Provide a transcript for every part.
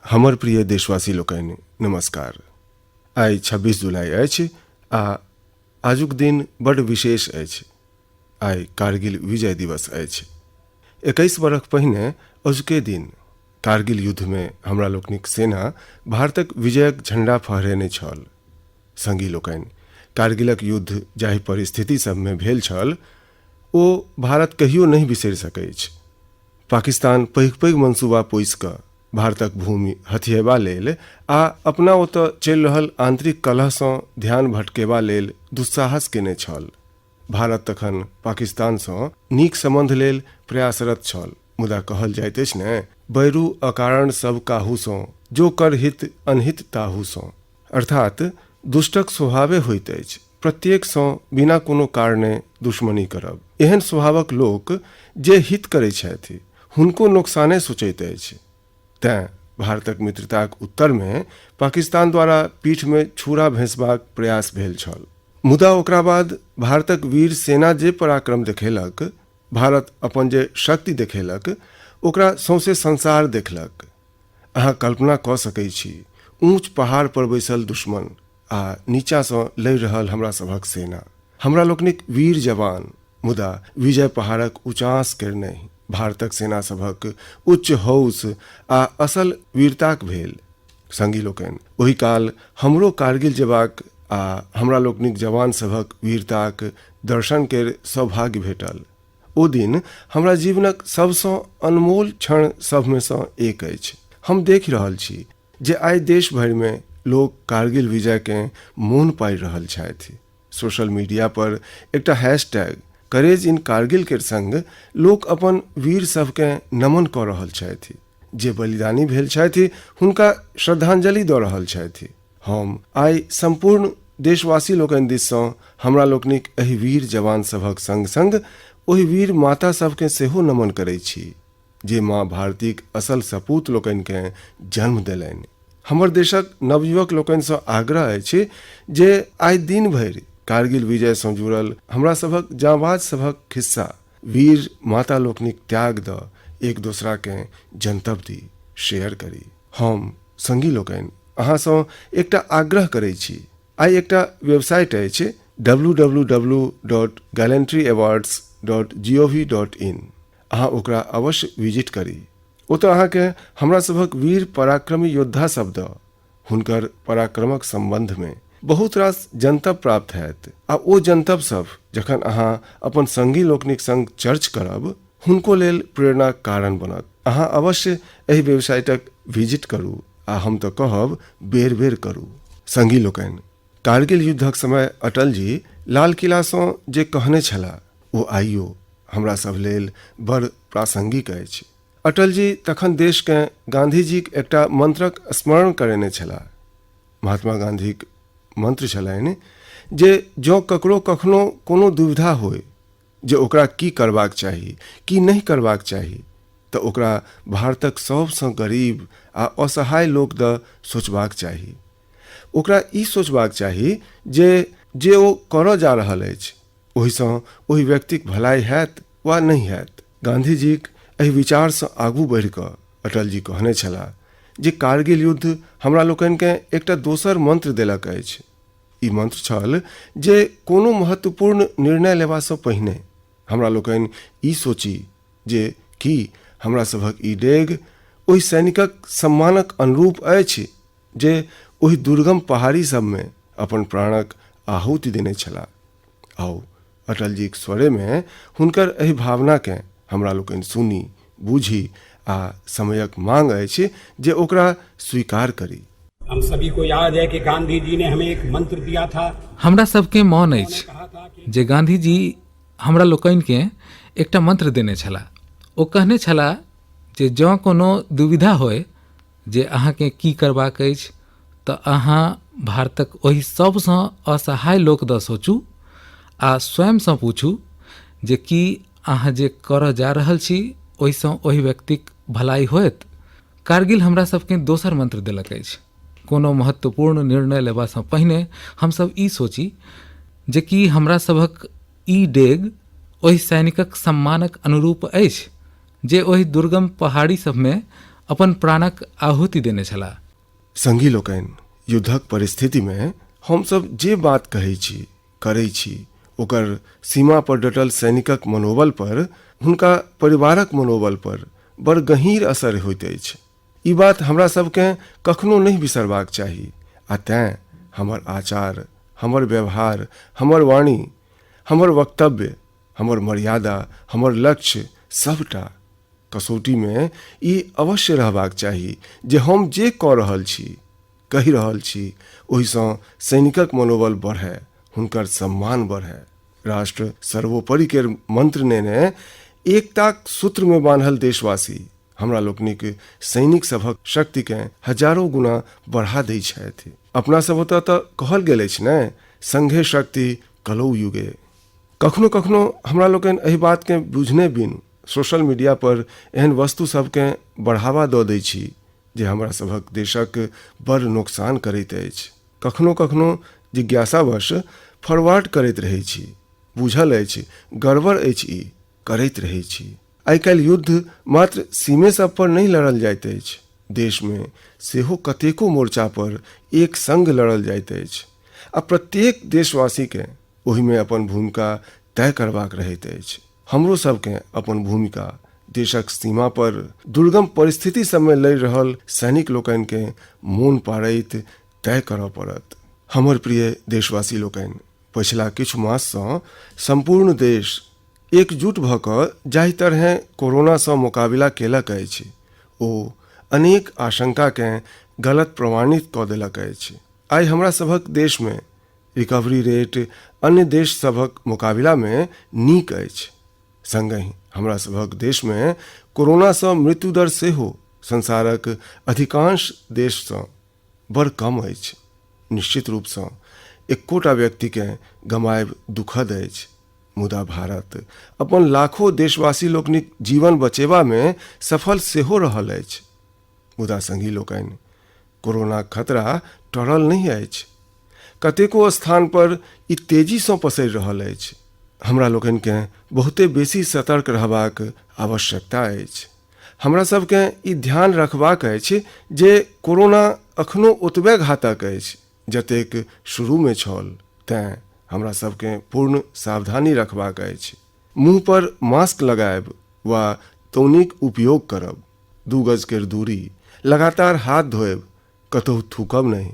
हमर प्रिय देशवासी लोकनि नमस्कार। आइ 26 जुलाई अछि आ आजुक दिन बड़ विशेष अछि। आइ कारगिल विजय दिवस अछि। 21 वर्ष पहिने अजुके दिन कारगिल युद्ध में हमरा लोकनिक सेना भारतक विजयक झंडा फहरेने छल। संगी लोकनि, कारगिलक युद्ध जाहि परिस्थिति सबमे भेल छल ओ भारत कहियो नहीं बिसरि सकैछ। पाकिस्तान पैघ पैघ मंसूबा पोसि कऽ भारतक भूमि हथियेबा लेल आ अपना ओतऽ चलि रहल आंतरिक कलहसँ ध्यान भटकेबा लेल दुस्साहस केने छल। भारत तखन पाकिस्तानसँ नीक संबंध लेल प्रयासरत छल, मुदा कहल जाइत अछि ने, बैरू अकारण सब काहूसँ, जो कर हित अनहित ताहूसँ। अर्थात दुष्टक स्वभावे होइत अछि प्रत्येकसँ बिना कोनो कारणे दुश्मनी करब। एहन स्वभावक लोक जे हित करैत छथि हुनको नोकसाने सोचैत अछि। तैं भारतक मित्रताक उत्तर में पाकिस्तान द्वारा पीठ में छुरा भैंसबाक प्रयास भेल छल। मुदा ओकरा बाद भारतक वीर सेना जे पराक्रम देखेलक, भारत अपन जे शक्ति देखेलक, ओकरा सौंसे संसार देखलक। अहाँ कल्पना कऽ सकैत छी ऊंच पहाड़ पर बैसल दुश्मन आ नीचासँ लड़ि रहल हमरा सभक सेना, हमरा लोकनिक वीर जवान, मुदा विजय पहाड़क उचास करने भारतक सेना सभक उच्च हौस आ असल वीरताक भेल। संगी लोकनि, ओहि काल हमरो कारगिल जेबाक आ हमरा लोकनिक जवान सभक वीरताक दर्शन केर सौभाग्य भेटल। ओ दिन हमरा जीवनक सबसँ अनमोल क्षण सभमे सँ एक अछि। हम देख रहल छी जे आइ देश भरि में लोग कारगिल विजय के मोन पारि रहल छथि। सोशल मीडिया पर एकटा हैशटैग करेज इन कारगिल के संग लोक अपन वीर सबके नमन कऽ रहल छथि, जे बलिदानी भेल छथि हुनका श्रद्धांजलि दऽ रहल छथि। हम आइ संपूर्ण देशवासी लोकनि दिससँ हमरा लोकनिक एहि वीर जवान सभक संग संग ओहि वीर माता सबके सेहो नमन करैत छी जे माँ भारतीक असल सपूत लोकनि के जन्म देलनि। हमर देशक नवयुवक लोकनिसँ आग्रह अछि जे आइ दिन भरि कारगिल विजय सँ जुड़ल हमरा सभक जांबाज सभक खिस्सा, वीर माता लोकनिक त्याग दऽ एक दोसरा के जनतब दी, शेयर करी। हम संगी लोकनि अहाँसँ एकटा आग्रह करैत छी। आइ एकटा वेबसाइट अछि www.gallantryawards.gov.in। अहाँ ओकरा अवश्य विजिट करी। ओतऽ अहाँके हमरा सभक वीर पराक्रमी योद्धा सब दऽ हुनकर पराक्रमक संबंध में बहुत रास जनतब प्राप्त हैत आ ओ जनतब सब जखन अहाँ अपन संगी लोकनिक संग चर्च करब हुनको लेल प्रेरणाक कारण बनत। अहाँ अवश्य एहि वेबसाइटक विजिट करू आ हम तऽ कहब बेर बेर करू। संगी लोकनि, कारगिल युद्धक समय अटल जी लाल किलासँ जे कहने छलाह ओ आइयो हमरा सब लेल बड़ प्रासंगिक अछि। अटल जी तखन देश के गांधी जीक एकटा मंत्रक स्मरण करेने छलाह। महात्मा गांधीक मंत्र छलनि जे जँ ककरो कखनो कोनो दुविधा होय जे ओकरा की करबाक चाही की नहीं करबाक चाही तऽ ओकरा भारतक सबसँ गरीब आ असहाय लोक दऽ सोचबाक चाही। ओकरा ई सोचबाक चाही जे ओ करऽ जा रहल अछि ओहिसँ ओहि व्यक्तिक भलाई हैत वा नहीं हैत। गांधी जीक एहि विचारसँ आगू बढ़ि कऽ अटल जी कहने छलाह जे कारगिल युद्ध हमरा लोकनिके एकटा दोसर मंत्र देलक अछि। ई मंत्र छल जे कोनो महत्वपूर्ण निर्णय लेबासँ पहिने हमरा लोकनि ई सोची जे की हमरा सभक ई डेग ओहि सैनिकक सम्मानक अनुरूप अछि जे ओहि दुर्गम पहाड़ी सबमे अपन प्राणक आहुति देने छलाह। आओ अटल जीक स्वरे में हुनकर एहि भावनाके हमरा लोकनि सुनी, बूझी आ समयक मांग अछि जे ओकरा स्वीकार करी। हम सभी को याद है कि गांधी जी ने हमें एक मंत्र दिया था। हमरा सबके मौन अछि जे गांधी जी हमरा लोकनि के एकटा मंत्र देने छलाह। ओ कहने छलाह जे जँ कोनो दुविधा होय जे अहाँके की करबाक अछि तऽ अहाँ भारतक ओहि सबसँ असहाय लोक दऽ सोचू आ स्वयंसँ पूछू जे की अहाँ जे करऽ जा रहल छी ओहिसँ ओहि व्यक्तिक भलाई होयत। कारगिल हमरा सबके दोसर मंत्र देलक अछि। कोनो महत्वपूर्ण निर्णय लेबासँ पहिने हमसब ई सोची जे कि हमरा सभक ई डेग ओहि सैनिकक सम्मानक अनुरूप अछि जे ओहि दुर्गम पहाड़ी सबमे अपन प्राणक आहुति देने छलाह। संगी लोकनि, युद्धक परिस्थिति में हमसब जे बात कहै छी, करै छी, ओकर सीमा पर डटल सैनिकक मनोबल पर, हुनका परिवारक मनोबल पर बड़ गहींर असर होइत अछि। ई बात हमरा सबके कखनो नहीं बिसरबाक चाही। आ तें हमर आचार, हमर व्यवहार, हमर वाणी, हमर वक्तव्य, हमर मर्यादा, हमर लक्ष्य सबटा कसौटी में ई अवश्य रहबाक चाही जे हम जे कऽ रहल छी, कहि रहल छी, ओहिसँ सैनिकक मनोबल बढ़ै, हुनकर सम्मान बढ़ै। राष्ट्र सर्वोपरि के मंत्र ने एकताक सूत्र में बांधल देशवासी हमरा लोकनिक सैनिक सभक शक्ति के हजारों गुना बढ़ा दै छथि। अपना सब ओतऽ तऽ कहल गेल अछि ने, संघे शक्ति कलौ युगे। कखनो कखनो हमरा लोकनि एहि बात के बुझने बिन सोशल मीडिया पर एहन वस्तु सबके बढ़ावा दऽ दै छी जे हमरा सभक देशक बड़ नुकसान करैत अछि। कखनो कखनो जिज्ञासावश फॉरवर्ड करैत रहै छी, बुझल अछि गड़बड़ अछि, ई करैत रहै छी। आइ काल्हि युद्ध मात्र सीमे सब पर नहीं लड़ल जाइत अछि, देश में सेहो कतेको मोर्चा पर एक संग लड़ल जाइत अछि। आ प्रत्येक देशवासी के ओहि में अपन भूमिका तय करबाक रहैत अछि। हमरो सबके अपन भूमिका देशक सीमा पर दुर्गम परिस्थिति सब में लड़ि रहल सैनिक लोकनि के मोन पाड़ैत तय करऽ पड़त। हमर प्रिय देशवासी लोकनि, पछिला किछु मास सँ संपूर्ण देश एकजुट भऽ कऽ जाहि तरहे कोरोना सँ मुकाबिला केलक अछि, ओ अनेक आशंका के गलत प्रमाणित कऽ देलक अछि। आइ हमरा सभक देश में रिकवरी रेट अन्य देश सभक मुकाबिला में नीक अछि। संगहि हमरा सभक देश में कोरोना सँ मृत्यु दर सेहो संसारक अधिकांश देश सँ बड़ कम अछि। निश्चित रूप सँ एकोटा व्यक्ति के गमायब दुखद अछि, मुदा भारत अपन लाखों देशवासी लोकनिक जीवन बचेबा में सफल सेहो रहल अछि। मुदा संगी लोकनि, कोरोना खतरा टरल नहीं अछि। कतेको स्थान पर ई तेजी सँ पसरि रहल अछि। हमरा लोकनि के बहुते बेसी सतर्क रहबाक आवश्यकता अछि। हमरा सबके ई ध्यान रखबाक अछि जे कोरोना अखनो ओतबे घातक अछि जतेक शुरू में छल। तें हमरा सबके पूर्ण सावधानी रखबाक अछि। मुंह पर मास्क लगायब वा तौनीक उपयोग करब, 2 गज के दूरी, लगातार हाथ धोएब, कतहु थूकब नहीं,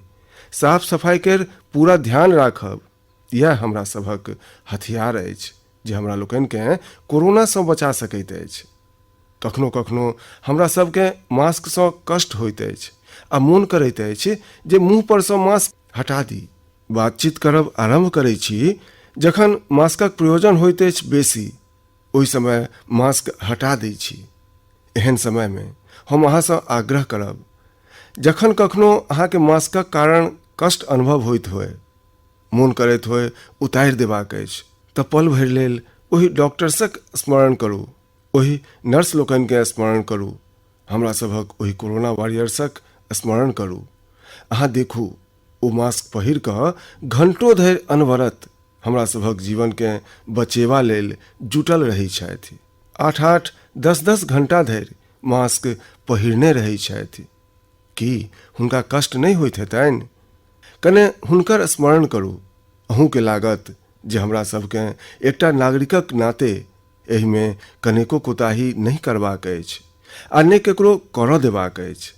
साफ सफाई के पूरा ध्यान राखब, यह हमरा सभक हथियार अछि जे हमरा लोकनि के कोरोना सँ बचा सकैत अछि। कखनो कखनो हमरा सबके मास्क सँ कष्ट होइत अछि आ मोन करैत अछि जे मुंह पर सँ मास्क हटा दी। बातचीत करब आरंभ करै छी जखन मास्कक प्रयोजन होइत अछि बेसी, ओहि समय मास्क हटा दै छी। एहन समय में हम अहाँ सँ आग्रह करब, जखन कखनो अहाँ के मास्कक कारण कष्ट अनुभव होइत होय, मोन करैत होय उतारि देबाक अछि, तऽ पल भरि लेल ओहि डॉक्टर्सक स्मरण करू, ओहि नर्स लोकनि के स्मरण करू, हमरा सभक ओहि कोरोना वॉरियर्सक स्मरण करू। अहाँ देखू, ओ मास्क पहिर कऽ घंटों धरि अनवरत हमरा सभक जीवन के बचेबा लेल जुटल रहै छथि। 8-8, 10-10 घंटा धरि मास्क पहिरने रहै छथि। की हुनका कष्ट नहीं होइत हेतनि? कने हुनकर स्मरण करू। अहूँ के लागत जे हमरा सबके एकटा नागरिकक नाते एहि में कनेको कोताही नहीं करबाक अछि आ ने केकरो करऽ देबाक अछि।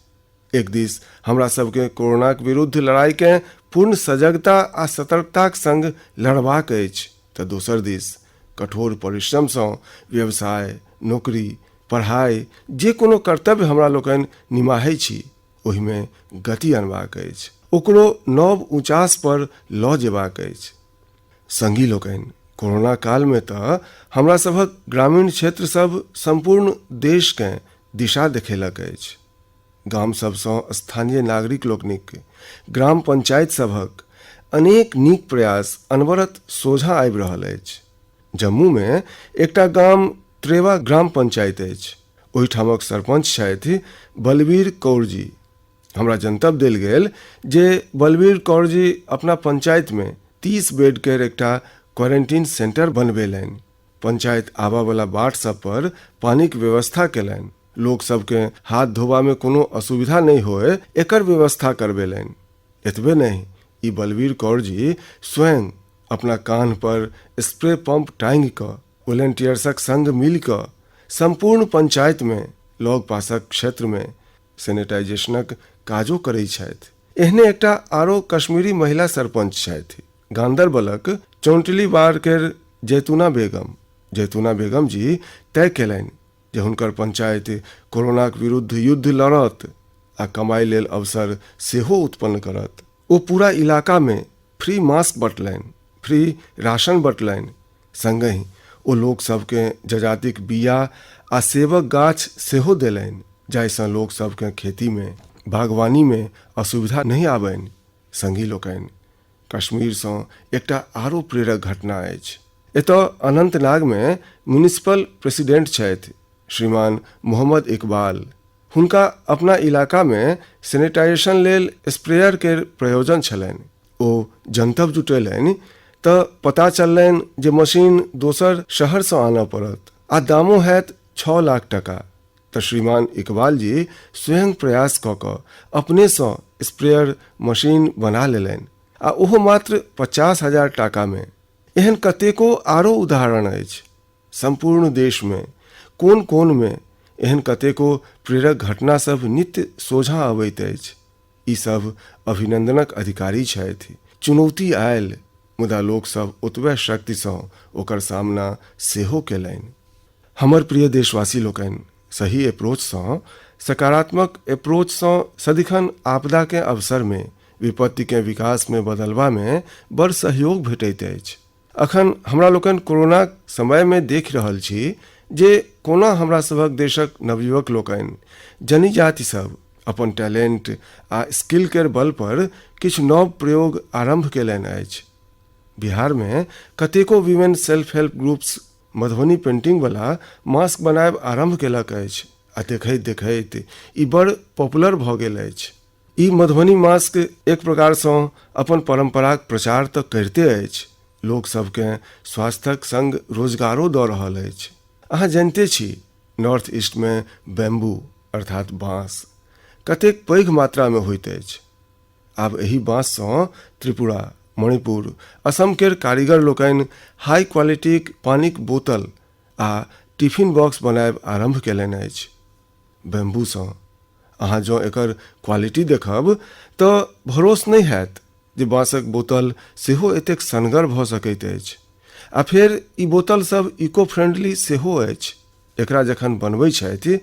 एक दिस हमरा सबके कोरोनाक विरुद्ध लड़ाई के पूर्ण सजगता आ सतर्कताक संग लड़बाक अछि, तऽ दोसर दिस कठोर परिश्रम सँ व्यवसाय, नौकरी, पढ़ाई, जे कोनो कर्तव्य हमरा लोकनि निमाहै छी, ओहि में गति अनबाक अछि, ओकरो नव ऊंचास पर लऽ जेबाक अछि। संगी लोकनि, कोरोना काल में तऽ हमरा सभक ग्रामीण क्षेत्र सब संपूर्ण देश के दिशा देखेलक अछि। गाम सब सँ स्थानीय नागरिक लोकनिक, ग्राम पंचायत सभक अनेक नीक प्रयास अनवरत सोझा आबि रहल अछि। जम्मू में एकटा गाम त्रेवा ग्राम पंचायत अछि। ओहिठामक सरपंच छथि बलबीर कौर जी। हमरा जनतब देल गेल जे बलबीर कौर जी अपना पंचायत में 30 बेड के एकटा क्वारंटीन सेंटर बनबेलनि। पंचायत आबा वाला बाट सब पर पानी के व्यवस्था केलनि। लोग सबके हाथ धोबा में कोनो असुविधा नहीं होए एकर व्यवस्था करबेलनि। एतबे नहीं, ई बलवीर कौर जी स्वयं अपना कान पर स्प्रे पंप टांगि कऽ वॉलेंटियर्सक संग मिल कऽ संपूर्ण पंचायत में लग पासक क्षेत्र में सैनिटाइजेशनक काजो करैत छथि। एहने एकटा आरो कश्मीरी महिला सरपंच छथि गांदरबलक चौंटली बार केर जैतूना बेगम जी तय केलनि जे हुनकर पंचायत कोरोनाक विरुद्ध युद्ध लड़त आ कमाई लेल अवसर सेहो उत्पन्न करत। ओ पूरा इलाका में फ्री मास्क बँटलनि, फ्री राशन बँटलनि, संगहि ओ लोक सबके जजातिक बिया आ सेबक गाछ सेहो देलनि जाहिसँ लोक सबके खेती में बागवानी में असुविधा नहीं आबनि। संगी लोकनि, कश्मीरसँ एकटा आरो प्रेरक घटना अछि। एतऽ अनंतनाग में म्युनिसिपल प्रेसिडेंट छथि श्रीमान मोहम्मद इकबाल। हुनका अपना इलाका में सैनिटाइजेशन लेल स्प्रेयर के प्रयोजन छलनि। ओ जनतब जुटेलनि तऽ पता चललनि जे मशीन दोसर शहर से आनऽ पड़त आ दामो हैत 6 लाख टका। तऽ श्रीमान इकबाल जी स्वयं प्रयास कऽ कऽ अपने सँ स्प्रेयर मशीन बना लेलनि आ ओहो मात्र 50,000 टाका में। एहन कतेको आरो उदाहरण अछि। संपूर्ण देश में कोन कोन में एहन कतेको प्रेरक घटना सब नित्य सोझा अबैत अछि। ई सब अभिनंदनक अधिकारी छथि। चुनौती आयल मुदा लोक सब ओतबे शक्ति सँ ओकर सामना सेहो केलनि। हमर प्रिय देशवासी लोकनि, सही अप्रोच सँ, सकारात्मक अप्रोच सँ सदिखन आपदा के अवसर में, विपत्ति के विकास में बदलवा में बड़ सहयोग भेटैत अछि। अखन हमरा लोकनि कोरोना समय में देख रहल छी जे कोना हमरा सभक देशक नवयुवक लोकनि जनी जाति सब अपन टैलेंट आ स्किल केर बल पर किछु नव प्रयोग आरंभ केलनि अछि। बिहार में कतेको women self help groups Madhubani painting वाला मास्क बनायब आरंभ केलक अछि आ देखैत देखैत ई बड़ पॉपुलर भऽ गेल अछि। ई मधुबनी मास्क एक प्रकार सँ अपन परंपराक प्रचार तऽ करिते अछि, लोक सबके स्वास्थ्यक संग रोजगारो दऽ रहल अछि। अहाँ जानते छी नॉर्थ ईस्ट में बैम्बू अर्थात बाँस कतेक पैघ मात्रा में होइत अछि। आब एही बाँस सँ त्रिपुरा, मणिपुर, असम केर कारीगर लोकनि हाई क्वालिटीक पानिक बोतल आ टिफिन बॉक्स बनायब आरंभ केलनि अछि। बैम्बू सँ अहाँ जँ एकर क्वालिटी देखब तऽ भरोस नहीं हैत जे बाँसक बोतल सेहो एतेक सनगर भऽ सकैत अछि। आ फेर ई बोतल सब इको फ्रेंडली सेहो अछि। एकरा जखन बनबै छथि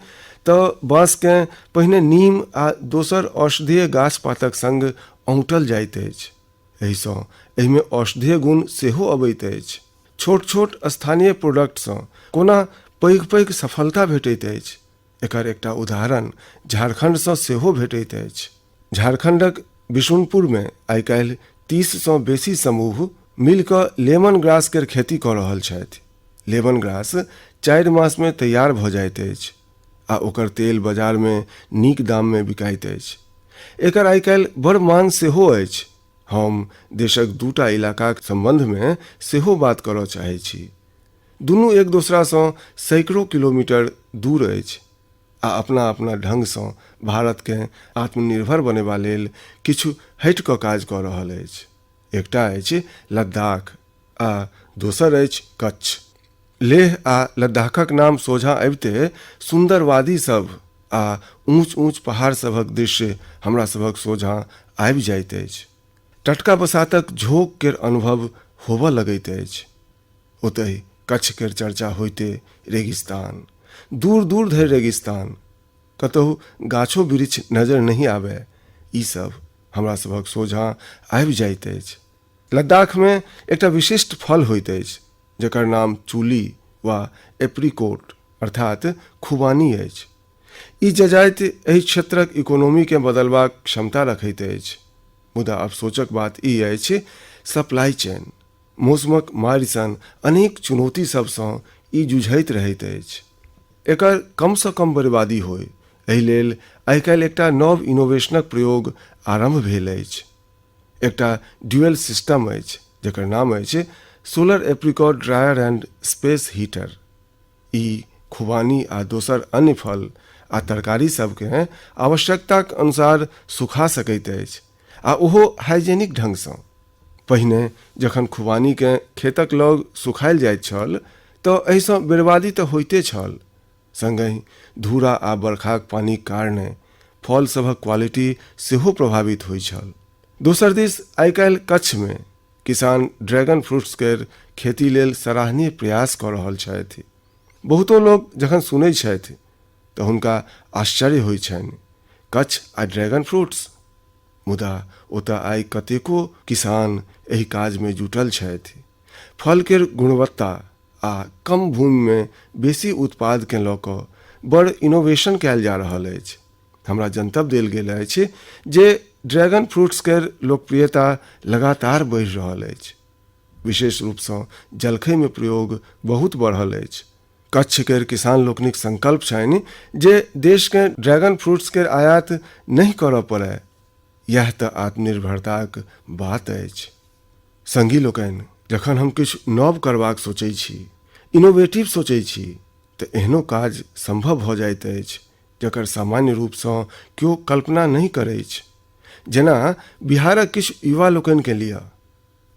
तऽ बाँसकेँ पहिने नीम आ दोसर औषधीय गाछ पातक संग औंटल जाइत अछि। एहिसँ एहिमे औषधीय गुण सेहो अबैत अछि। छोट छोट स्थानीय प्रोडक्ट सँ कोना पैघ पैघ सफलता भेटैत अछि, एकर एकटा उदाहरण झारखंड सँ सेहो भेटैत अछि। झारखंडक बिशुनपुर में आइ काल्हि 30 सँ बेसी समूह मिल कऽ लेमन ग्रास केर खेती कऽ रहल छथि। लेमन ग्रास 4 मास में तैयार भऽ जाइत अछि आ ओकर तेल बाजार में नीक दाम में बिकाइत अछि। एकर आइ काल्हि बड़ मांग सेहो अछि। हम देशक 2टा इलाकाक संबंध में सेहो बात करऽ चाहै छी। दुनू एक दोसरा सँ सैकड़ों किलोमीटर दूर अछि आ अपना अपना ढंग सँ भारत के आत्मनिर्भर बनेबा लेल किछु हटि कऽ काज कऽ रहल अछि। एकटा अछि लद्दाख आ दोसर अछि कच्छ। लेह आ लद्दाखक नाम सोझा अबिते सुंदर वादी सब आ ऊंच ऊंच पहाड़ सभक दृश्य हमरा सभक सोझा आबि जाइत अछि। टटका बसातक झोंक केर अनुभव होबऽ लगैत अछि। ओतहि कच्छ केर चर्चा होइते रेगिस्तान, दूर दूर धरि रेगिस्तान, कतहु गाछो वृक्ष नजर नहीं आबे, ई सब हमरा सभक सोझा आबि जाइत अछि। लद्दाख में एकटा विशिष्ट फल होइत अछि जकर नाम चूली वा एप्रिकोट अर्थात खुबानी अछि। ई जजाति एहि क्षेत्रक इकोनॉमी के बदलबाक क्षमता रखैत अछि। मुदा अफसोचक बात ई अछि सप्लाई चेन, मौसमक मारि सन अनेक चुनौती सबसँ ई जुझैत रहैत अछि। एकर कम सँ कम बर्बादी होय एहि लेल आइ काल्हि एकटा नव इनोवेशनक प्रयोग आरंभ भेल अछि। एकटा ड्यूअल सिस्टम अछि जकर नाम अछि solar apricot dryer and space heater. ई खुबानी आ दोसर अन्य फल आ तरकारी सबके आवश्यकताक अनुसार सुखा सकैत अछि, आ ओहो हाइजेनिक ढंगसँ। पहिने जखन खुबानीके खेतक लग सुखायल जाइत छल तऽ एहिसँ बर्बादी तऽ होइते छल, संगहि धूरा आ बरखाक पानिक कारणे फल सभक क्वालिटी सेहो प्रभावित होइत छल। दोसर दिस आइ काल्हि कच्छमे किसान ड्रैगन फ्रूट्स केर खेती लेल सराहनीय प्रयास कऽ रहल छथि। बहुतो लोग जखन सुनैत छथि तऽ हुनका आश्चर्य होइत छनि, कच्छ आ ड्रैगन फ्रूट्स। मुदा ओतऽ आइ कतेको किसान एहि काजमे जुटल छथि। फल केर गुणवत्ता आ कम भूमिमे बेसी उत्पादके लऽ कऽ बड़ इनोवेशन कयल जा रहल अछि। हमरा जनतब देल गेल अछि जे ड्रैगन फ्रूट्स केर लोकप्रियता लगातार बढ़ि रहल अछि। विशेष रूपसँ जलखैमे प्रयोग बहुत बढ़ल अछि। कच्छ केर किसान लोकनिक संकल्प छनि जे देशके ड्रैगन फ्रूट्स केर आयात नहि करऽ पड़य। यह तऽ आत्मनिर्भरताक बात अछि। संगी लोकनि, जखन हम किछु नव करबाक सोचै छी, इनोवेटिव सोचै छी, तऽ एहनो काज संभव भऽ जाइत अछि जकर सामान्य रूपसँ केओ कल्पना नहि करैत अछि। जेना बिहारक किछु युवा लोकनिके लिए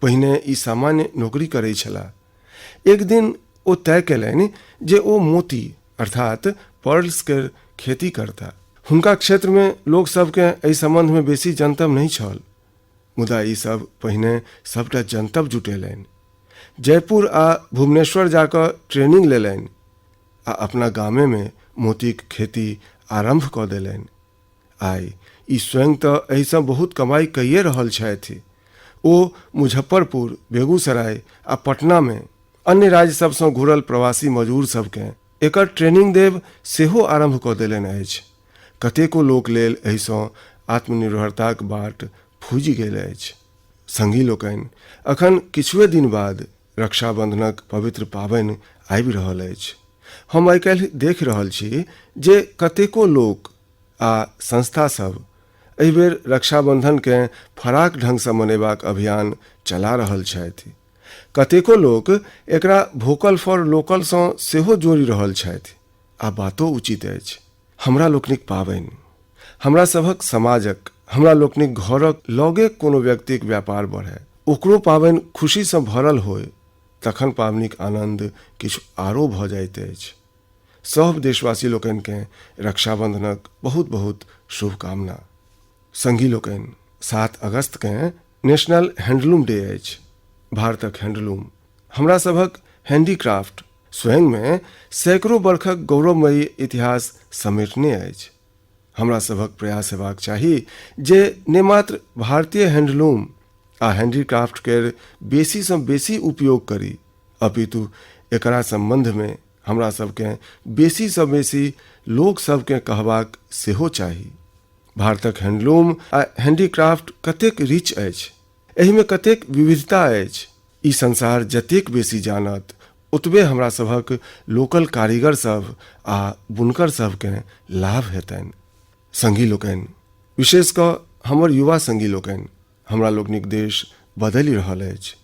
पहिने ई सामान्य नौकरी करैत छलाह। एक दिन ओ तय कयलनि जे ओ मोती अर्थात पर्ल्स केर खेती करता। हुनका क्षेत्रमे लोक सबके एहि संबंधमे बेसी जनतब नहीं छल, मुदा ई सब पहिने सबटा जनतब जुटेलनि, जयपुर आ भुवनेश्वर जाकऽ ट्रेनिंग लेलनि आ अपना गामेमे मोतीक खेती आरंभ कऽ देलनि। आइ ई स्वयं तऽ एहिसँ बहुत कमाई कैए रहल छथि। ओ मुजफ्फरपुर, बेगूसराय आ पटनामे अन्य राज्य सबसँ घुरल प्रवासी मजदूर सबके एकर ट्रेनिंग देब सेहो आरंभ कऽ देलनि अछि। कतेको लोक लेल एहिसँ आत्मनिर्भरताक बाट खुजि गेल अछि। संगी लोकनि, अखन किछुए दिन बाद रक्षाबंधनक पवित्र पाबनि आबि रहल अछि। हम आइ काल्हि देख रहल छी जे कतेको लोक आ संस्था सब एहिबेर रक्षाबंधनके फराक ढंगसँ मनेबाक अभियान चला रहल छथि। कतेको लोक एकरा वोकल फॉर लोकलसँ सेहो जोड़ि रहल छथि, आ बातो उचित अछि। हमरा लोकनिक पाबनि, हमरा सभक समाजक, हमरा लोकनिक घरक लगे कोनो व्यक्तिक व्यापार बढ़य, ओकरो पाबनि खुशीसँ भरल होय, तखन पाबनिक आनंद किछु आरो भऽ जाइत अछि। सब देशवासी लोकनिके रक्षाबंधनक बहुत बहुत शुभकामना। संगी लोकनि, 7 अगस्तके नेशनल हैंडलूम डे अछि। भारतक हैंडलूम, हमरा सभक हैंडीक्राफ्ट स्वयंमे सैकड़ों बरखक गौरवमयी इतिहास समेटने अछि। हमरा सभक प्रयास हेबाक चाही जे ने मात्र भारतीय हैंडलूम आ हैंडीक्राफ्ट केर बेसीसँ बेसी उपयोग करी, अपितु एकरा संबंधमे हमरा सबके बेसीसँ बेसी लोक सबके कहबाक सेहो चाही। भारतक हैंडलूम आ हैंडीक्राफ्ट कतेक रिच अछि, एहिमे कतेक विविधता अछि। ई संसार जतेक बेसी जानत, ओतबे हमरा सभक लोकल कारीगर सब आ बुनकर सबके लाभ हेतनि। संगी लोकनि, विशेष कऽ हमर युवा संगी लोकनि, हमरा लोकनिक देश बदलि रहल अछि।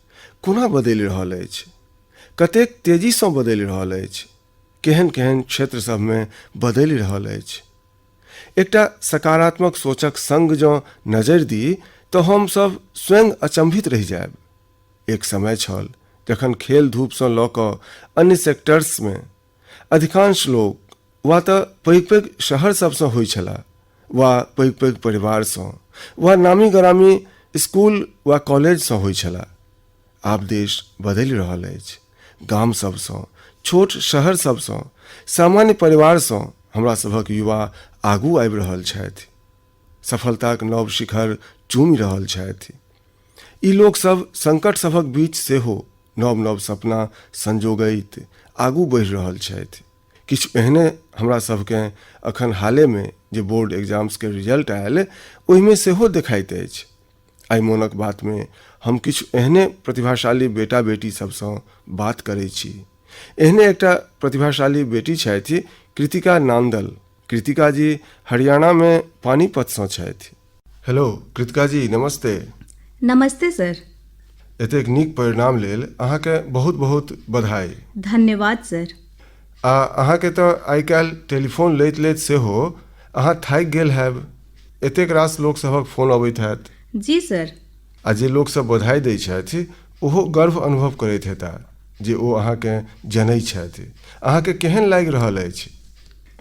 कोना बदलि रहल अछि? कतेक तेजीसँ बदलि रहल अछि? केहन केहन क्षेत्र सबमे बदलि रहल अछि? एकटा सकारात्मक सोचक संग जँ नजरि दी तऽ हम सब स्वयं अचंभित रहि जायब। एक समय छल जखन खेल धूपसँ लऽ कऽ अन्य सेक्टर्समे अधिकांश लोक वा तऽ पैघ पैघ शहर सबसँ होइ छलाह, वा पैघ पैघ परिवारसँ, वा नामी गरामी स्कूल वा कॉलेजसँ होइ छलाह। आब देश बदलि रहल अछि। गाम सबसँ, छोट शहर सबसँ, सामान्य परिवारसँ हमरा सभक युवा आगू आबि रहल छथि, सफलताक नव शिखर चूमि रहल छथि। ई लोक सब संकट सभक बीच सेहो नव नव सपना संजोगैत आगू बढ़ि रहल छथि। किछु एहने हमरा सबके अखन हालेमे जे बोर्ड एग्जाम्सके रिजल्ट आयल, ओहिमे सेहो देखाइत अछि। आइ मोनक बातमे हम किछु एहने प्रतिभाशाली बेटा बेटी सबसँ बात करै छी। एहने एकटा प्रतिभाशाली बेटी छथि कृतिका नांदल। कृतिका जी हरियाणामे पानीपतसँ छथि। हेलो कृतिका जी, नमस्ते। नमस्ते सर। एतेक नीक परिणाम लेल अहाँके बहुत बहुत बधाई। धन्यवाद सर। अहाँके तऽ आइ काल्हि टेलीफोन लैत लैत सेहो अहाँ थाकि गेल हैब। एतेक रास लोकसभक फोन अबैत हैत। जी सर। आ जे लोकसभ बधाई दैत छथि ओहो गर्व अनुभव करैत हेताह जे ओ अहाँके जनैत छथि। अहाँके केहन लागि रहल अछि?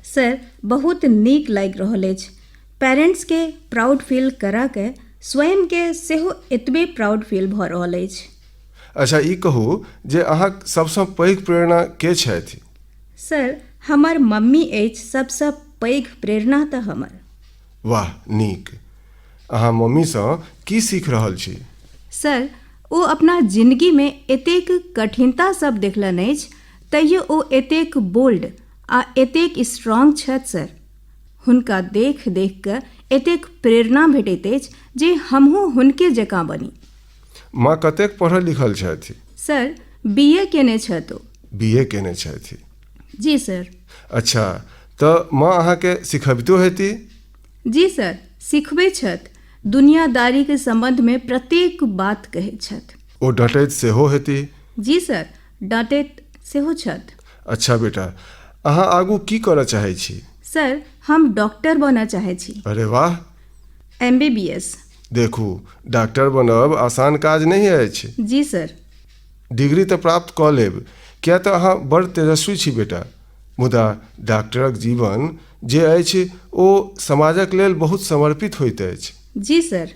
सर बहुत नीक लागि रहल अछि। पेरेंट्सके प्राउड फील करा के स्वयंके सेहो एतबे प्राउड फील भऽ रहल अछि। अच्छा, ई कहू जे अहाँक सभसँ पैघ प्रेरणा के छथि? सर हमर मम्मी अछि सबसँ पैघ प्रेरणा तऽ हमर। वाह, नीक। अहाँ मम्मीसँ की सीख रहल छी? सर ओ अपना जिन्दगीमे एतेक कठिनता सब देखलनि अछि, तैयो ओ एतेक बोल्ड आ एतेक स्ट्रॉन्ग छथि सर। हुनका देख देख कऽ एतेक प्रेरणा भेटैत अछि जे हमहूँ हुनके जकाँ बनी। माँ कतेक पढ़ल लिखल छथि? सर BA केने छथि ओ। BA केने छथि? जी सर। अच्छा, तऽ माँ अहाँके सिखबितो हेती? जी सर, सिखबै छथि। दुनियादारीके सम्बन्धमे प्रत्येक बात कहैत छथि। ओ डटैत सेहो हेती? जी सर, डांटैत सेहो छथि। अच्छा बेटा, अहाँ आगू की करऽ चाहै छी? सर हम डॉक्टर बनऽ चाहै छी। अरे वाह! MBBS। देखू, डॉक्टर बनब आसान काज नहीं अछि। जी सर। डिग्री तऽ प्राप्त कऽ लेब, किया तऽ अहाँ बड़ तेजस्वी छी बेटा। मुदा डॉक्टरक जीवन जे अछि ओ समाजक लेल बहुत समर्पित होइत अछि। जी सर।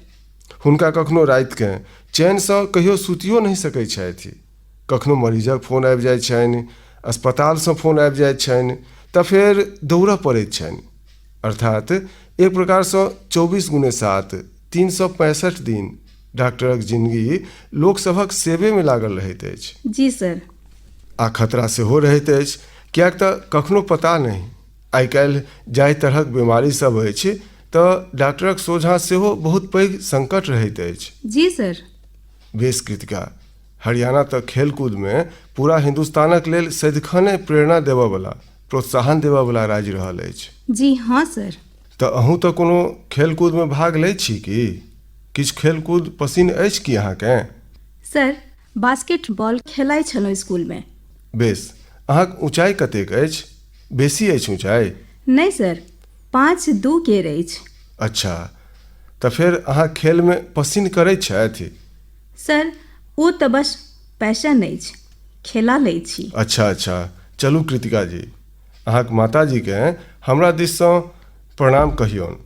हुनका कखनो रातिकेँ चैनसँ कहियो सुतियो नहि सकैत छथि। कखनो मरीजक फोन आबि जाइत छनि, अस्पतालसँ फोन आबि जाइत छनि, तऽ फेर दौड़ऽ पड़ैत छनि। अर्थात एक प्रकारसँ 24x7 365 दिन डॉक्टरक जिंदगी लोकसभक सेवेमे लागल रहैत अछि। जी सर। आ खतरा सेहो रहैत अछि, किएक तऽ कखनो पता नहि आइ काल्हि जाहि तरहक बीमारी सब अछि तऽ डॉक्टरक सोझाँ सेहो बहुत पैघ संकट रहैत अछि। जी सर। बेस कृतिका, हरियाणा तऽ खेलकूदमे पूरा हिंदुस्तानक लेल सदिखने प्रेरणा देबयवला, प्रोत्साहन देबयवला राज्य रहल अछि। जी हाँ सर। तऽ अहूँ तऽ कोनो खेलकूदमे भाग लैत छी की? किछु खेलकूद पसिन्न अछि की अहाँकेँ? सर बास्केटबॉल खेलाइ छलहुँ इसकुलमे। बेस, अहाँक ऊँचाइ कतेक अछि? बेसी अछि ऊँचाइ? नहीं सर, 5'2" केर अछि। अच्छा, तऽ फेर अहाँ खेलमे पसिन्न करैत छथि? सर ओ तऽ बस पैशन अछि, खेला लैत छी। अच्छा अच्छा, चलू कृतिका जी, अहाँक माताजीकेँ हमरा दिससँ प्रणाम कहियौन।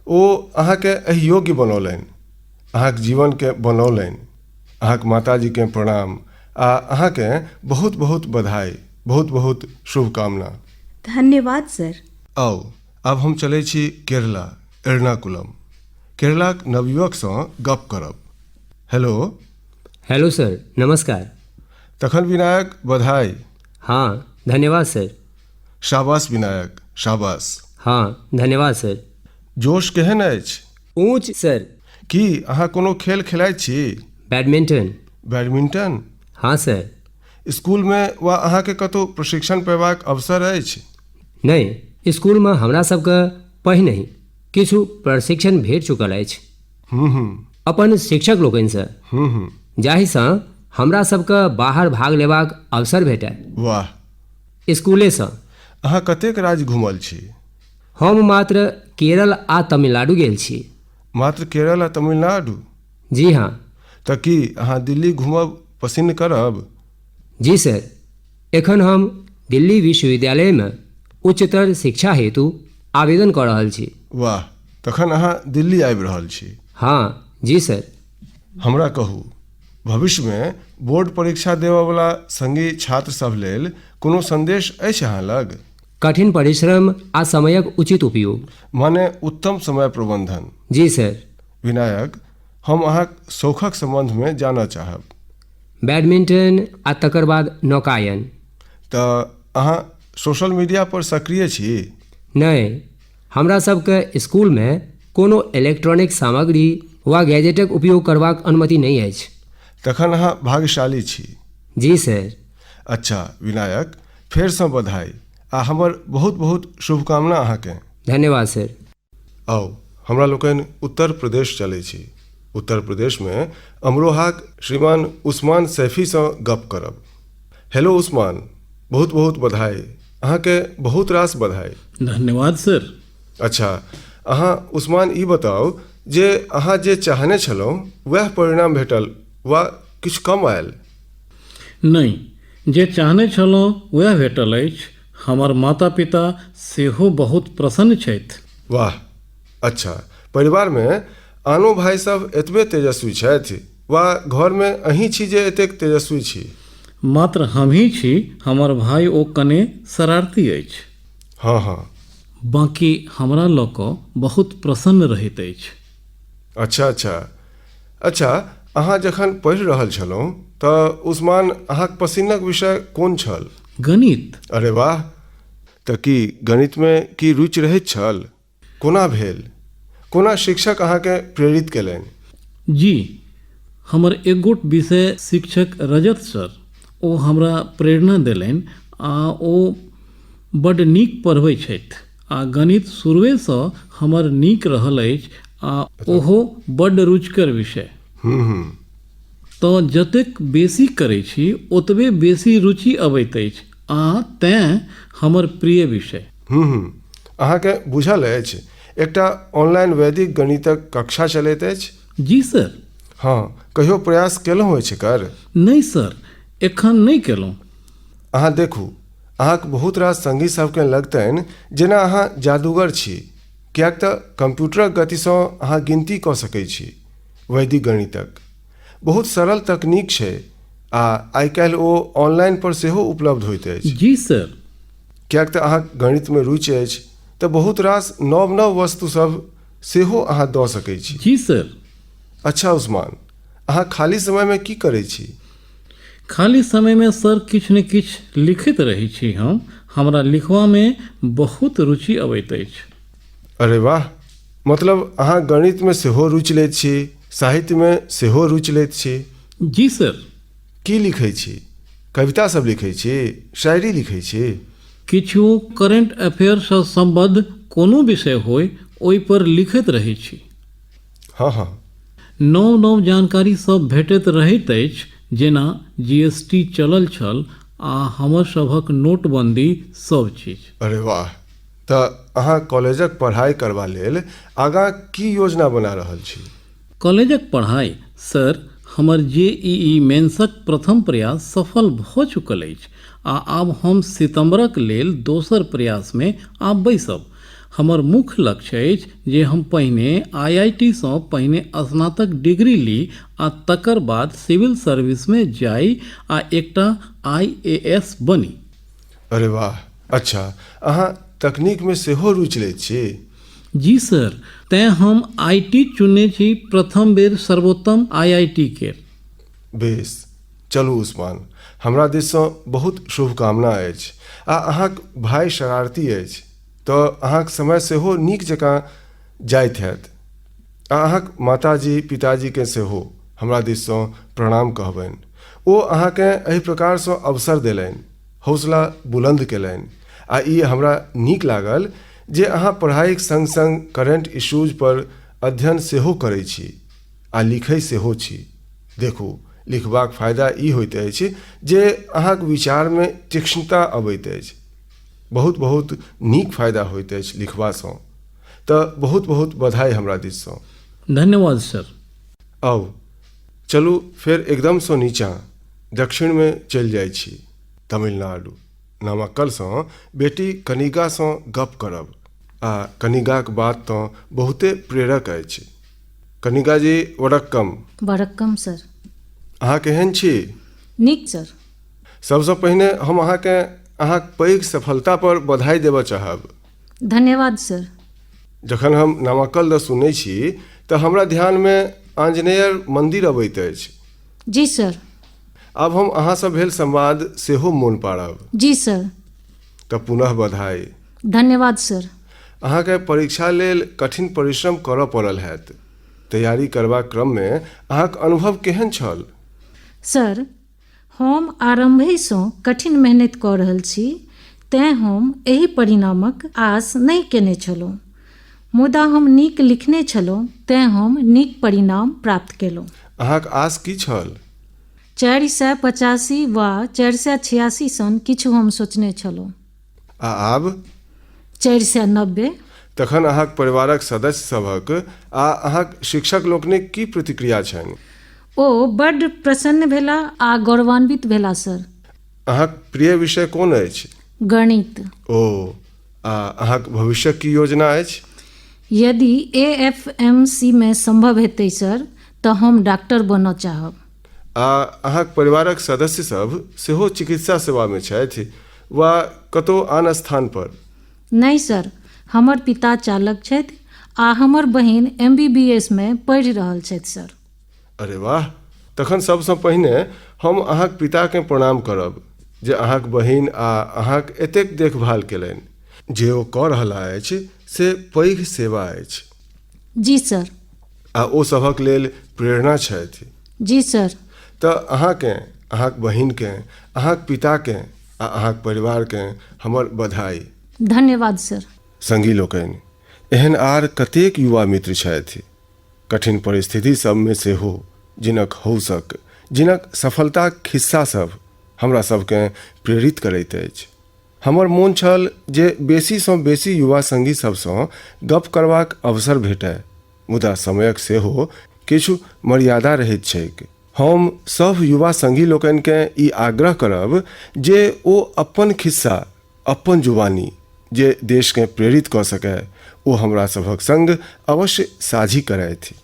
ओ अहाँके एहि योग्य बनौलनि, अहाँक जीवनके बनौलनि। अहाँक माताजीकेँ प्रणाम आ अहाँकेँ बहुत बहुत बधाई, बहुत बहुत शुभकामना। धन्यवाद सर। आउ, आब हम चलै छी केरला, एर्नाकुलम। केरलाक नवयुवकसँ गप करब। हेलो। हेलो सर, नमस्कार। तखन विनायक, बधाई। हाँ, धन्यवाद सर। शाबाश विनायक, शाबाश। हाँ, धन्यवाद सर। जोश केहन अछि? ऊँच सर। की अहाँ कोनो खेल खेलाइत छी? बैडमिंटन। बैडमिंटन? हाँ सर। स्कूलमे वा अहाँके कतहु प्रशिक्षण पेबाक अवसर अछि? नहीं, स्कूलमे हमरा सबके पहिनहि किछु प्रशिक्षण भेट चुकल अछि अपन शिक्षक लोकनिसँ, जाहिसँ हमरा सबके बाहर भाग लेबाक अवसर भेटय। वाह! स्कूलेसँ। अहाँ कतेक राज्य घुमल छी? हम मात्र केरल आ तमिलनाडु गेल छी। मात्र केरल आ तमिलनाडु? जी हाँ। तऽ की अहाँ दिल्ली घुमब पसिन्न करब? जी सर, एखन हम दिल्ली विश्वविद्यालयमे उच्चतर शिक्षा हेतु आवेदन कऽ रहल छी। वाह! तखन अहाँ दिल्ली आबि रहल छी? हाँ जी सर। हमरा कहू, भविष्यमे बोर्ड परीक्षा देबयवला सङ्गी छात्र सभ लेल कोनो संदेश अछि अहाँ लग? कठिन परिश्रम आ समयक उचित उपयोग। माने उत्तम समय प्रबंधन। जी सर। विनायक, हम अहाँक शौखक सम्बन्धमे जानऽ चाहब। बैडमिंटन आ तकर बाद नौकायन। तऽ अहाँ सोशल मीडिया पर सक्रिय छी? नहि, हमरा सबके स्कूलमे कोनो इलेक्ट्रॉनिक सामग्री वा गैजेटक उपयोग करबाक अनुमति नहीं अछि। तखन अहाँ भाग्यशाली छी। जी सर। अच्छा विनायक, फेरसँ बधाई आ हमर बहुत बहुत शुभकामना अहाँकेँ। धन्यवाद सर। आउ, हमरा लोकनि उत्तर प्रदेश चलै छी। उत्तर प्रदेशमे अमरोहाक श्रीमान उस्मान सैफीसँ गप करब। हेलो उस्मान, बहुत बहुत बधाई, अहाँके बहुत रास बधाई। धन्यवाद सर। अच्छा, अहाँ उस्मान ई बताउ जे अहाँ जे चाहने छलहुँ वएह परिणाम भेटल वा किछु कम आयल? नहीं, जे चाहने छलहुँ वएह भेटल अछि। हमर माता पिता सेहो बहुत प्रसन्न छथि। वाह, अच्छा। परिवारमे आनो भाई सब एतबे तेजस्वी छथि वा घरमे अहीं छी जे एतेक तेजस्वी छी? मात्र हमही छी, हमर भाई ओ कने शरारती अछि। हाँ हाँ। बाँकी हमरा लऽ कऽ बहुत प्रसन्न रहैत अछि। अच्छा अच्छा। अच्छा, अहाँ जखन पढ़ि रहल छलहुँ तऽ उस्मान अहाँक पसिन्नक विषय कोन छल? गणित। अरे वाह, तऽ की गणितमे की रुचि रहैत छल? कोना भेल? कोना शिक्षक अहाँके प्रेरित केलनि? जी, हमर एक गोट विषय शिक्षक रजत सर, ओ हमरा प्रेरणा देलनि आ ओ बड्ड नीक पढ़बैत छथि आ गणित शुरुएसँ हमर नीक रहल अछि आ ओहो बड्ड रुचिकर विषय। तऽ जतेक बेसी करै छी ओतबे बेसी रुचि अबैत अछि आ तेँ हमर प्रिय विषय। अहाँके बुझल अछि एकटा ऑनलाइन वैदिक गणितक कक्षा चलैत अछि? जी सर। हाँ, कहियो प्रयास केलहुँ अछि एकर? नहि सर, एखन नहि केलहुँ। अहाँ देखू, अहाँक बहुत रास सङ्गी सभकेँ लगतनि जेना अहाँ जादूगर छी, किएक तऽ कंप्यूटरक गतिसँ अहाँ गिनती कऽ सकैत छी। वैदिक गणितक बहुत सरल तकनीक छै आ आइ काल्हि ओ ऑनलाइन पर सेहो उपलब्ध होइत अछि। जी सर। किएक तऽ अहाँक गणितमे रुचि अछि तऽ बहुत रास नव नव वस्तुसभ सेहो अहाँ दऽ सकैत छी। जी सर। अच्छा उस्मान, अहाँ खाली समयमे की करै छी? खाली समयमे सर किछु ने किछु लिखैत रहै छी हम। हमरा लिखबामे बहुत रुचि अबैत अछि। अरे वाह, मतलब अहाँ गणितमे सेहो रुचि लैत छी, साहित्यमे सेहो रुचि लैत छी। जी सर। की लिखै छी? कविता सब लिखै छी? शायरी लिखै छी? किछु करेंट अफेयरसँ सम्बद्ध कोनो विषय होय ओहिपर लिखैत रहै छी। हाँ हाँ। नव नव जानकारी सब भेटैत रहैत अछि, जेना GST चलल छल आ हमर सभक नोटबंदी सब चीज। अरे वाह, तऽ अहाँ कॉलेजक पढ़ाई करबा लेल आगाँ की योजना बना रहल छी? कॉलेजक पढ़ाई सर, हमर JEE मेंसक प्रथम प्रयास सफल भऽ चुकल अछि आ आब हम सितम्बरक लेल दोसर प्रयासमे आब बैसब। हमर मुख्य लक्ष्य अछि जे हम पहिने IIT-सँ पहिने स्नातक डिग्री ली आ तकर बाद सिविल सर्विसमे जाई आ एकटा IAS बनी। अरे वाह, अच्छा। अहाँ तकनीकमे सेहो रुचि लैत छी? जी सर, तेँ हम IT चुनने छी प्रथम बेर सर्वोत्तम IIT के। बेस, चलू उस्मान, हमरा दिससँ बहुत शुभकामना अछि। आ अहाँक भाय शरारती अछि तऽ अहाँक समय सेहो नीक जकाँ जाइत हैत। आ अहाँक माताजी पिताजीके सेहो हमरा दिससँ प्रणाम कहबनि। ओ अहाँकेँ एहि प्रकारसँ अवसर देलनि, हौसला बुलन्द केलनि आ ई हमरा नीक लागल जे अहाँ पढ़ाइक सङ्ग सङ्ग करेंट इश्यूज पर अध्ययन सेहो करै छी आ लिखै सेहो छी। देखू, लिखबाक फायदा ई होइत अछि जे अहाँक विचारमे तीक्ष्णता अबैत अछि। बहुत बहुत नीक फायदा होइत अछि लिखबासँ। तऽ बहुत बहुत बधाई हमरा दिससँ। धन्यवाद सर। आउ, चलू फेर एकदमसँ नीचाँ दक्षिणमे चलि जाइ छी, तमिलनाडु। नामाक्कलसँ बेटी कनिगासँ गप करब आ कनिगाक बात तऽ बहुते प्रेरक अछि। कनिगा जी, वडक्कम। वडक्कम सर। अहाँ केहन छी? नीक सर। सबसँ पहिने हम अहाँकेँ अहाँक पैघ सफलता पर बधाई देबऽ चाहब। धन्यवाद सर। जखन हम नामाक्कल दऽ सुनै छी तऽ हमरा ध्यानमे आंजनेयर मन्दिर अबैत अछि। जी सर। आब हम अहाँसँ भेल संवाद सेहो मोन पाड़ब। जी सर। तऽ पुनः बधाई। धन्यवाद सर। अहाँके परीक्षा लेल कठिन परिश्रम करऽ पड़ल हैत। तैयारी करबाक क्रममे अहाँक अनुभव केहन छल? सर, हम आरम्भेसँ कठिन मेहनत कऽ रहल छी, तेँ हम एहि परिणामक आस नहि केने छलहुँ। मुदा हम नीक लिखने छलहुँ, तेँ हम नीक परिणाम प्राप्त केलहुँ। अहाँक आस की छल? 485 वा 486 सन किछु हम सोचने छलहुँ। आ आब 490। तखन अहाँक परिवारक सदस्य सभक आ अहाँक शिक्षक लोकनिक की प्रतिक्रिया छनि? ओ बड्ड प्रसन्न भेला आ गौरवान्वित भेला सर। अहाँक प्रिय विषय कोन अछि? गणित। ओ आ अहाँक भविष्यक की योजना अछि? यदि AFMC में संभव हेतै सर तऽ हम डॉक्टर बनऽ चाहब। आ अहाँक परिवारक सदस्य सब सेहो चिकित्सा सेवामे छथि वा कतहु आन स्थान पर? नहि सर, हमर पिता चालक छथि आ हमर बहिन MBBS में पढ़ि रहल छथि सर। अरे वाह, तखन सबसँ पहिने हम अहाँक पिताकेँ प्रणाम करब जे अहाँक बहिन आ अहाँक एतेक देखभाल केलनि। जे ओ कऽ रहल अछि से पैघ सेवा अछि जी सर। आ ओ सभक लेल प्रेरणा छथि। जी सर। तऽ अहाँकेँ, अहाँक बहिनकेँ, अहाँक पिताकेँ आ अहाँक परिवारकेँ हमर बधाई। धन्यवाद सर। संगी लोकनि, एहन आर कतेक युवा मित्र छथि कठिन परिस्थिति सबमे सेहो, जिनक हौसक, जिनक सफलताक खिस्सा सब हमरा सबकेँ प्रेरित करैत अछि। हमर मोन छल जे बेसीसँ बेसी युवा संगी सबसँ गप करबाक अवसर भेटय, मुदा समयक सेहो किछु मर्यादा रहैत छैक। हम सभ युवा संगी लोकनिकेँ ई आग्रह करब जे ओ अपन खिस्सा, अपन जुबानी जे देशकेँ प्रेरित कऽ सकय, ओ हमरा सभक संग अवश्य साझी करथि।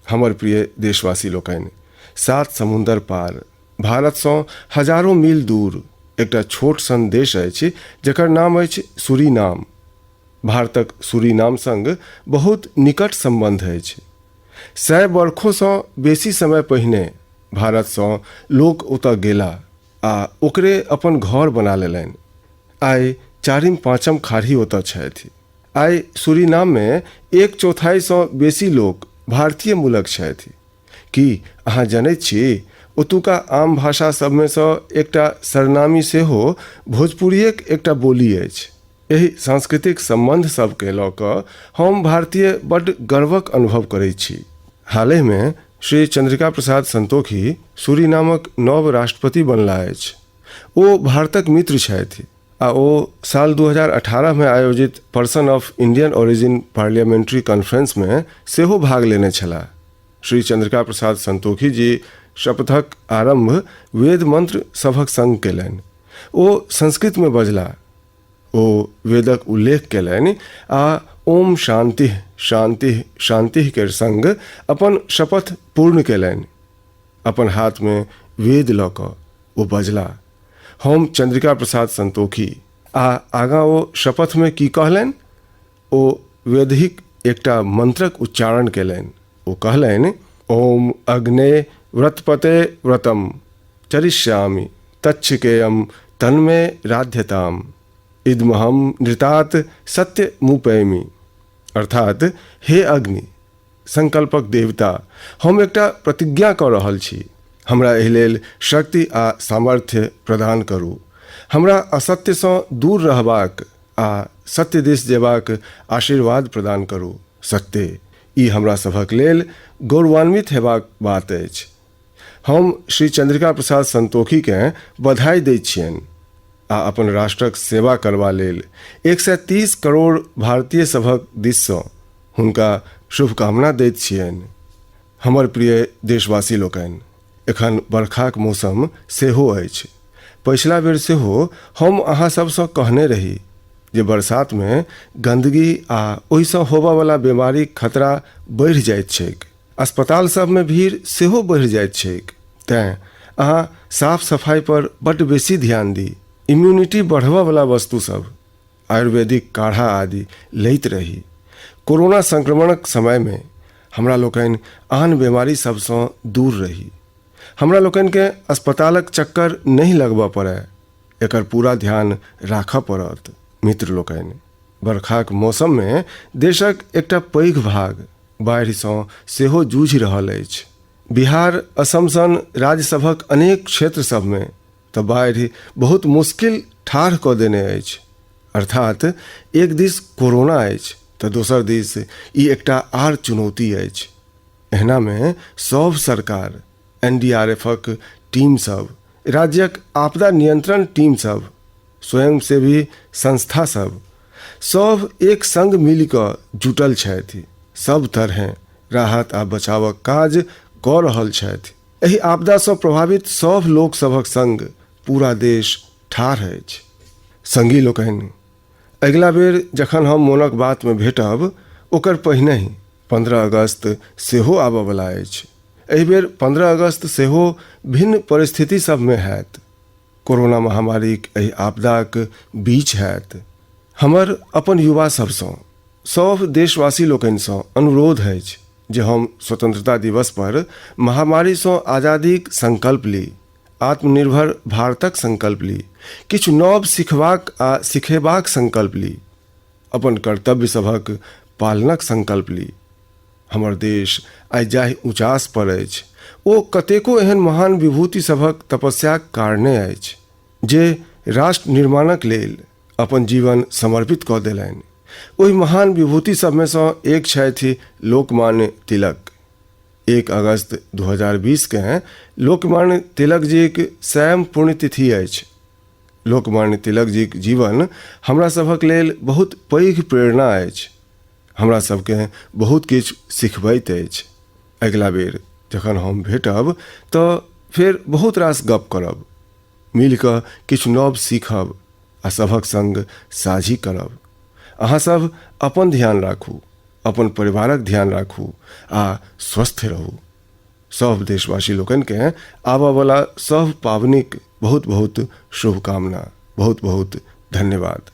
हमर प्रिय देशवासी लोकनि, 7 समुन्दर पार भारतसँ हजारों मील दूर एकटा छोट सन देश अछि जकर नाम अछि सूरीनाम। भारतक सूरीनाम संग बहुत निकट संबंध अछि। 100 वर्षोसँ बेसी समय पहिने भारतसँ लोक ओतऽ गेला आ ओकरे अपन घर बना लेलनि। आइ 4-5 खाड़ी ओतऽ छथि। आइ सूरीनाममे 1/4सँ बेसी लोक भारतीय मूलक छथि। की अहाँ जनैत छी ओतुका आम भाषा सबमे सँ एकटा सरनामी सेहो भोजपुरियक एकटा बोली अछि। एहि सांस्कृतिक संबंध सबके लऽ कऽ हम भारतीय बड्ड गर्वक अनुभव करैत छी। हालहिमे श्री चंद्रिका प्रसाद संतोखी सूरीनामक नव राष्ट्रपति बनला अछि। ओ भारतक मित्र छथि आ ओ साल 2018 में आयोजित person of Indian origin parliamentary conference में सेहो भाग लेने छलाह। श्री चंद्रिका प्रसाद संतोखी जी शपथक आरंभ वेद मंत्र सभक संग केलनि। ओ संस्कृत में बजला, ओ वेदक उल्लेख केलनि आ ओम शांति शांति शांति के संग अपन शपथ पूर्ण केलनि। अपन हाथ में वेद लऽ कऽ ओ बजला, हम चंद्रिका प्रसाद संतोखी। आ आगाँ ओ शपथ में की कहलनि? ओ वैदिक एकटा मंत्रक उच्चारण केलनि। ओ कहलनि, ओम अग्ने व्रतपते व्रतम चरिष्यामि तच्छिकेयम तन्मे राध्यताम इदमहम नृतात सत्य मुपैमि। अर्थात हे अग्नि, संकल्पक देवता, हम एकटा प्रतिज्ञा कऽ रहल छी, हमरा एहि लेल शक्ति आ सामर्थ्य प्रदान करू। हमरा असत्यसँ दूर रहबाक आ सत्य दिस जेबाक आशीर्वाद प्रदान करू। सत्य, ई हमरा सभक लेल गौरवान्वित हेबाक बात अछि। हम श्री चंद्रिका प्रसाद संतोखीकेँ बधाई दैत छियनि आ अपन राष्ट्रक सेवा करबा लेल 130 करोड़ भारतीय सभक दिससँ हुनका शुभकामना दैत छियनि। हमर प्रिय देशवासी लोकनि, एखन बरखाक मौसम सेहो अछि। पछिला बेर सेहो हम अहाँ सबसँ कहने रही जे बरसात में गंदगी आ ओहिसँ होबयवला बीमारीक खतरा बढ़ि जाइत छैक। अस्पताल सबमे भीड़ सेहो बढ़ि जाइत छैक। तेँ अहाँ साफ सफाई पर बड्ड बेसी ध्यान दी। इम्यूनिटी बढ़बयवला वस्तु सब, आयुर्वेदिक काढ़ा आदि लैत रही। कोरोना संक्रमणक समय में हमरा लोकनि आन बीमारी सबसँ दूर रही। हमरा लोकनिकेँ अस्पतालक चक्कर नहीं लगबऽ पड़ै, एकर पूरा ध्यान राखऽ पड़त। मित्र लोकनि, बरखाक मौसम में देशक एकटा पैघ भाग बाढ़िसँ सेहो जूझि रहल अछि। बिहार, असम सन राज्य सभक अनेक क्षेत्र सबमे तऽ बाढ़ि बहुत मुश्किल ठाढ़ कऽ देने अछि। अर्थात एक दिस कोरोना अछि तऽ दोसर दिस ई एकटा आर चुनौती अछि। एहनामे सब सरकार, NDRFक टीम सब, राज्यक आपदा नियंत्रण टीम सब स्वयंसेवी संस्था सब एक संग मिल कऽ जुटल छथि, सब तरहे राहत आ बचावक काज कऽ रहल छथि। एहि आपदा सँ प्रभावित सब लोक सभक संग पूरा देश ठाढ़ अछि। संगी लोकनि, अगिला बेर जखन हम मोनक बात में भेटब ओकर पहिने ही 15 अगस्त सेहो आबयवला अछि। एहि बेर 15 अगस्त सेहो भिन्न परिस्थिति सबमे हैत। कोरोना महामारीक एहि आपदाक बीच हैत। हमर अपन युवा सबसँ, सब देशवासी लोकनिसँ अनुरोध अछि जे हम स्वतंत्रता दिवस पर महामारी सँ आजादीक संकल्प ली, आत्मनिर्भर भारतक संकल्प ली, किछु नव सिखबाक आ सिखेबाक संकल्प ली, अपन कर्तव्य सभक पालनक संकल्प ली। हमर देश आइ जाहि ऊँचास पर अछि ओ कतेको एहन महान विभूति सभक तपस्याक कारणे अछि जे राष्ट्र निर्माणक लेल अपन जीवन समर्पित कऽ देलनि। ओहि महान विभूति सबमे सँ एक छथि लोकमान्य तिलक। 1 अगस्त 2020 के लोकमान्य तिलक जीक 100वीं पुण्यतिथि अछि। लोकमान्य तिलक जीक जीवन हमरा सभक लेल बहुत पैघ प्रेरणा अछि, हमरा सबके बहुत किछु सिखबैत अछि। अगिला बेर जखन हम भेटब तऽ फेर बहुत रास गप करब, मिल कऽ किछु नव सीखब आ सभक संग साझी करब। अहाँ सब अपन ध्यान राखू, अपन परिवारक ध्यान राखू आ स्वस्थ रहू। सब देशवासी लोकनि के आबयवला सब पावनिक बहुत बहुत शुभकामना। बहुत बहुत धन्यवाद।